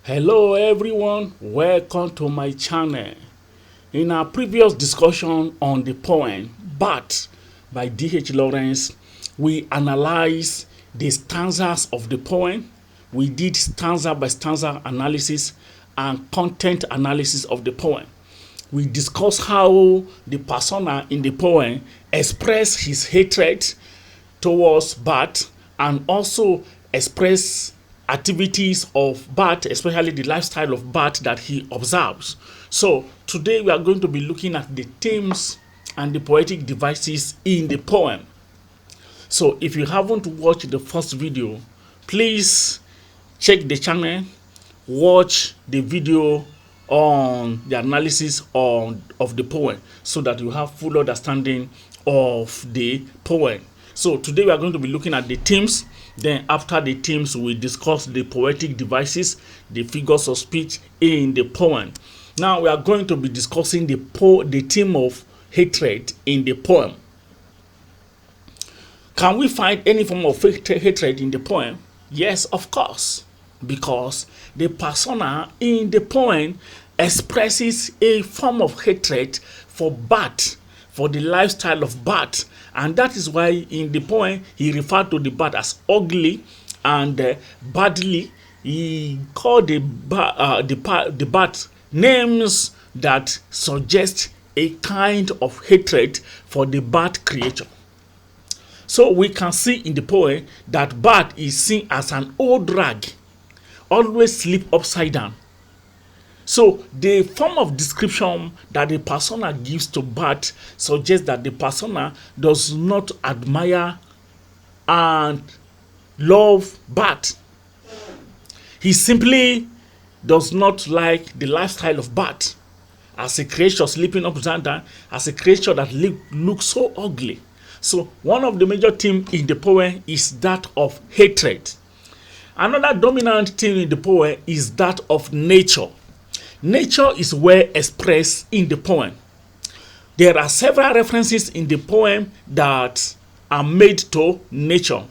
Hello everyone, welcome to my channel. In our previous discussion on the poem Bat by D.H. Lawrence, we analyzed the stanzas of the poem. We did stanza by stanza analysis and content analysis of the poem. We discussed how the persona in the poem expressed his hatred towards Bat and also express activities of Bat, especially the lifestyle of Bat that he observes. So today we are going to be looking at the themes and the poetic devices in the poem. So if you haven't watched the first video, please check the channel, watch the video on the analysis of the poem so that you have full understanding of the poem. So today we are going to be looking at the themes. Then after the themes, we discuss the poetic devices, the figures of speech in the poem. Now we are going to be discussing the theme of hatred in the poem. Can we find any form of hatred in the poem? Yes, of course, because the persona in the poem expresses a form of hatred for Bat, for the lifestyle of Bat, and that is why in the poem he referred to the Bat as ugly and badly. He called the Bat names that suggest a kind of hatred for the Bat creature. So we can see in the poem that Bat is seen as an old rag, always sleep upside down. So the form of description that the persona gives to Bat suggests that the persona does not admire and love Bat. He simply does not like the lifestyle of Bat as a creature sleeping upside down, as a creature that looks so ugly. So one of the major themes in the poem is that of hatred. Another dominant theme in the poem is that of nature. Nature is well expressed in the poem. There are several references in the poem that are made to nature.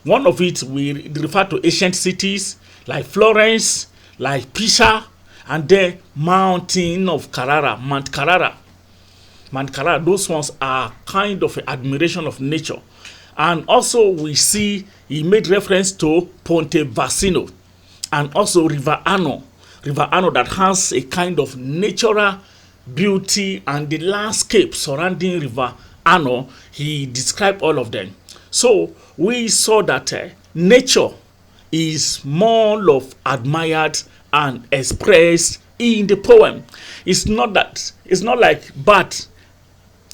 One of it, we refer to ancient cities like Florence, like Pisa, and the mountain of Carrara, Mount Carrara. Mount Carrara, those ones are kind of an admiration of nature. And also we see he made reference to Ponte Vaccino and also River Arno that has a kind of natural beauty, and the landscape surrounding River Arno, he described all of them. So we saw that nature is more of admired and expressed in the poem. It's not like Bat,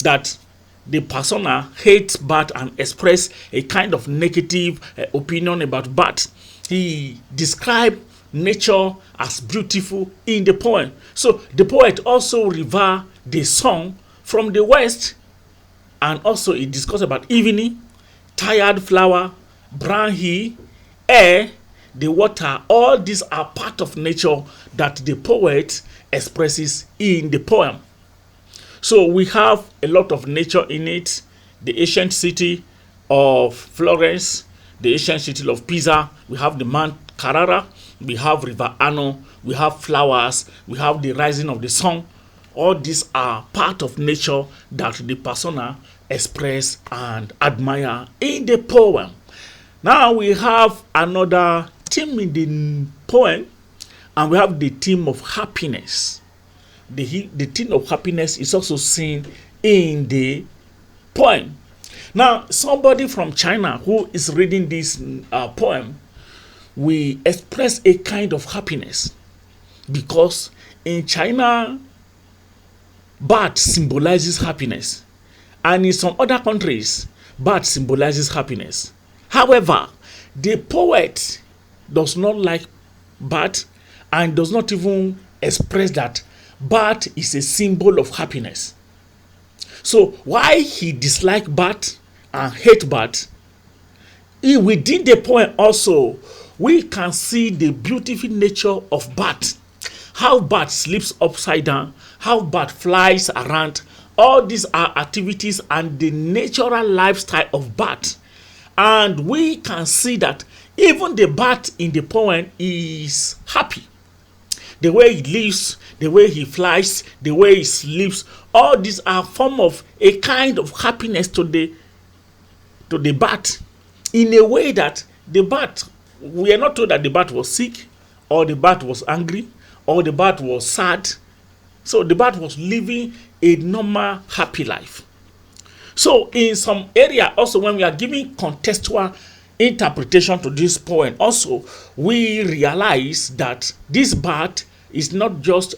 that the persona hates Bat and express a kind of negative opinion about Bat. He described nature as beautiful in the poem. So the poet also revere the song from the west, and also he discussed about evening, tired flower, brown hill, air, the water. All these are part of nature that the poet expresses in the poem. So we have a lot of nature in it. The ancient city of Florence, the ancient city of Pisa, we have the Mount Carrara, we have River Arno, we have flowers, we have the rising of the sun. All these are part of nature that the persona express and admire in the poem. Now we have another theme in the poem, and we have the theme of happiness. The theme of happiness is also seen in the poem. Now, somebody from China who is reading this poem, we express a kind of happiness, because in China, Bat symbolizes happiness, and in some other countries, Bat symbolizes happiness. However, the poet does not like Bat and does not even express that Bat is a symbol of happiness. So why he dislike Bat and hate Bat, within the poem also we can see the beautiful nature of Bat. How Bat sleeps upside down, how Bat flies around. All these are activities and the natural lifestyle of Bat. And we can see that even the Bat in the poem is happy. the way he lives, the way he flies, the way he sleeps, all these are form of a kind of happiness to the bat, in a way that the bat, we are not told that the bat was sick, or the bat was angry, or the bat was sad. So the bat was living a normal, happy life. So in some area also, when we are giving contextual interpretation to this poem, also we realize that this bat is not just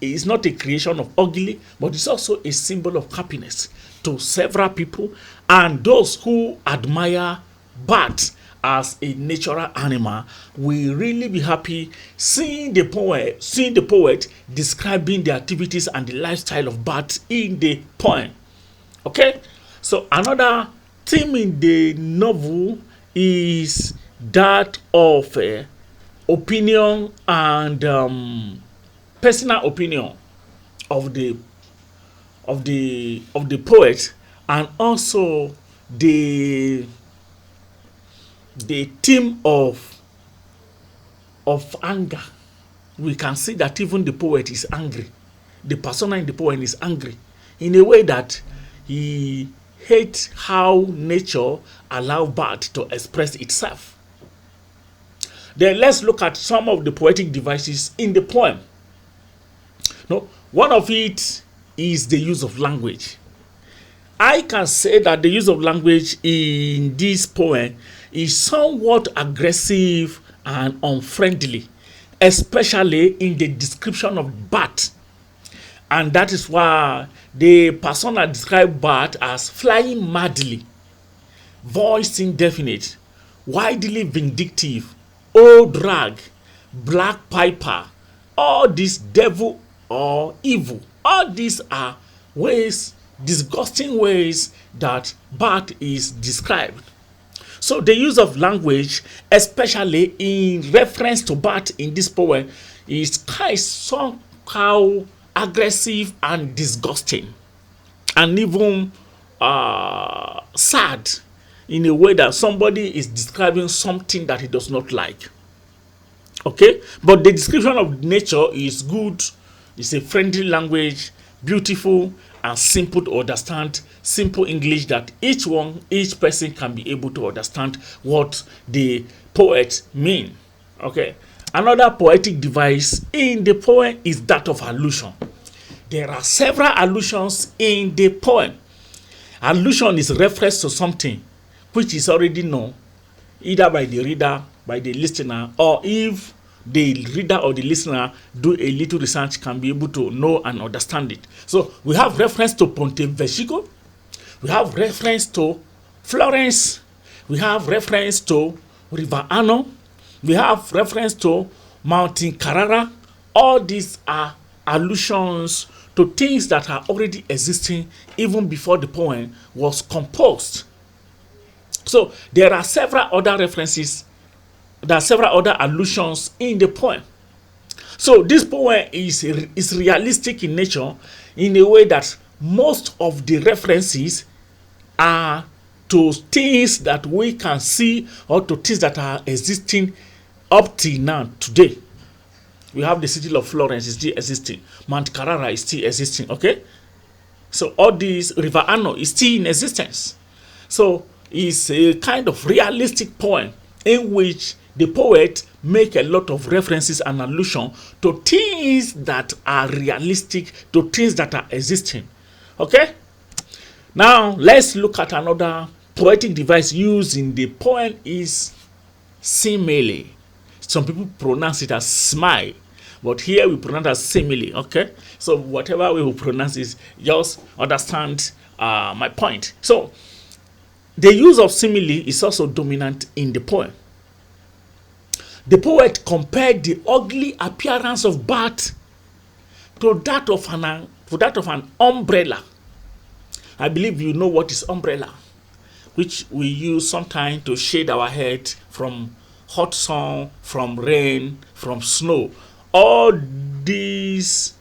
is not a creation of ugly, but it's also a symbol of happiness to several people, and those who admire bats as a natural animal will really be happy seeing the poet describing the activities and the lifestyle of bats in the poem. Okay, so another theme in the novel is that of opinion and personal opinion of the poet, and also the theme of anger. We can see that even the poet is angry. The persona in the poem is angry in a way that he hates how nature allows bat to express itself. Then let's look at some of the poetic devices in the poem. No, one of it is the use of language. I can say that the use of language in this poem is somewhat aggressive and unfriendly, especially in the description of bat. And that is why the persona described bat as flying madly, voice indefinite, widely vindictive, old rag, black piper, all these devil or evil. All these are ways, disgusting ways that bat is described. So the use of language, especially in reference to bat in this poem, is kind somehow aggressive and disgusting, and even sad, in a way that somebody is describing something that he does not like. Okay, but the description of nature is good. It's a friendly language, beautiful and simple to understand, simple English that each person can be able to understand what the poet mean. Okay, another poetic device in the poem is that of allusion. There are several allusions in the poem. Allusion is reference to something which is already known, either by the reader, by the listener, or if the reader or the listener do a little research, can be able to know and understand it. So we have reference to Ponte Vecchio, we have reference to Florence, we have reference to River Arno, we have reference to Mountain Carrara. All these are allusions to things that are already existing even before the poem was composed. So there are several other references, there are several other allusions in the poem. So this poem is realistic in nature, in a way that most of the references are to things that we can see, or to things that are existing up till now today. We have the city of Florence is still existing, Mount Carrara is still existing. Okay, so all these, River Arno is still in existence. So it's a kind of realistic poem in which the poet make a lot of references and allusion to things that are realistic, to things that are existing. Okay, now let's look at another poetic device used in the poem is simile. Some people pronounce it as smile, but here we pronounce it as simile. Okay, so whatever we will pronounce is, just understand my point. So the use of simile is also dominant in the poem. The poet compared the ugly appearance of bat to that of an umbrella. I believe you know what is umbrella, which we use sometimes to shade our head from hot sun, from rain, from snow. All these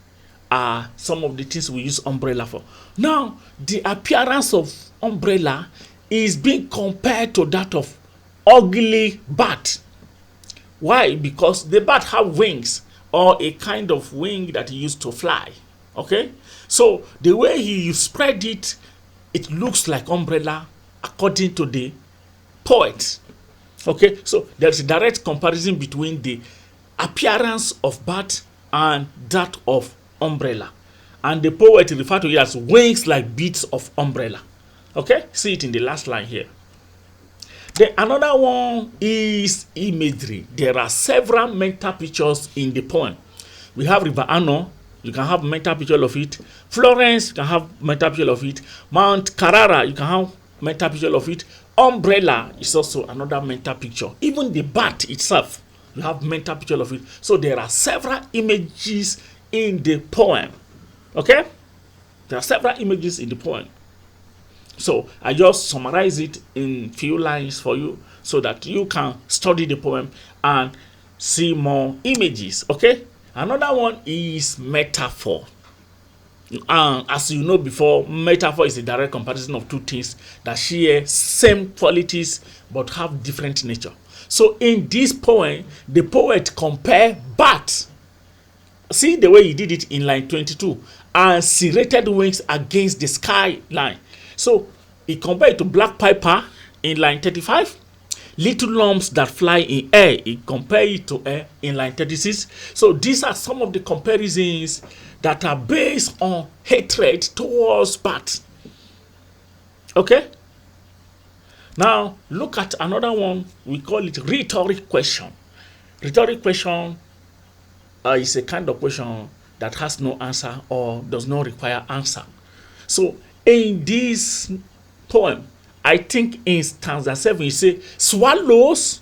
are some of the things we use umbrella for. Now, the appearance of umbrella is being compared to that of ugly bat. Why? Because the bat have wings, or a kind of wing that he used to fly. Okay, so the way he spread it, it looks like umbrella according to the poet. Okay, so there's a direct comparison between the appearance of bat and that of umbrella, and the poet referred to it as wings like beads of umbrella. Okay, see it in the last line here. Then another one is imagery. There are several mental pictures in the poem. We have River Arno, you can have mental picture of it. Florence, you can have mental picture of it. Mount Carrara, you can have mental picture of it. Umbrella is also another mental picture. Even the bat itself, you have mental picture of it. So there are several images in the poem. Okay? There are several images in the poem. So I just summarize it in few lines for you so that you can study the poem and see more images. Okay? Another one is metaphor. As you know before, metaphor is a direct comparison of two things that share same qualities but have different nature. So in this poem, the poet compare bat. See the way he did it in line 22, and serrated wings against the skyline. So he compared it to black piper in line 35. Little lumps that fly in air, he compared it to air in line 36. So these are some of the comparisons that are based on hatred towards bat. Okay? Now look at another one. We call it rhetoric question. Rhetoric question is a kind of question that has no answer or does not require answer. So in this poem, I think in stanza 7, he say swallows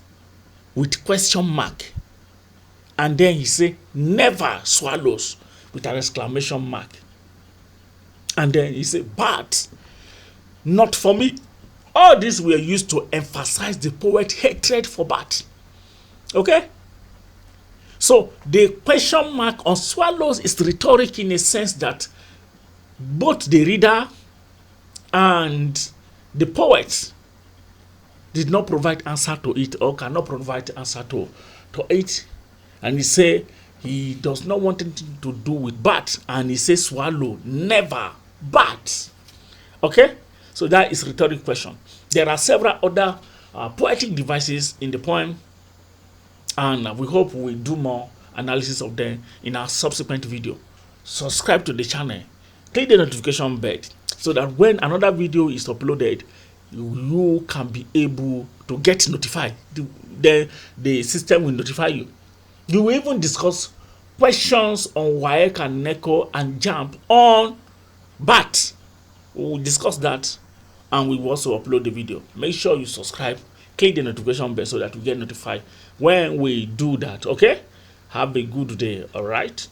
with question mark. And then he say never swallows with an exclamation mark. And then he say but not for me. All these were used to emphasize the poet's hatred for bat. Okay? So the question mark on swallows is rhetoric in a sense that both the reader and the poet did not provide answer to it or cannot provide answer to it. And he say he does not want anything to do with bat, and he says swallow, never bat. Okay? So that is rhetoric question. There are several other poetic devices in the poem, and we hope we do more analysis of them in our subsequent video. Subscribe to the channel, click the notification bell so that when another video is uploaded, you can be able to get notified. The system will notify you. You will even discuss questions on WAEC and NECO and JAMB on BAT. We will discuss that, and we will also upload the video. Make sure you subscribe, click the notification bell so that you get notified when we do that. Okay? Have a good day. All right.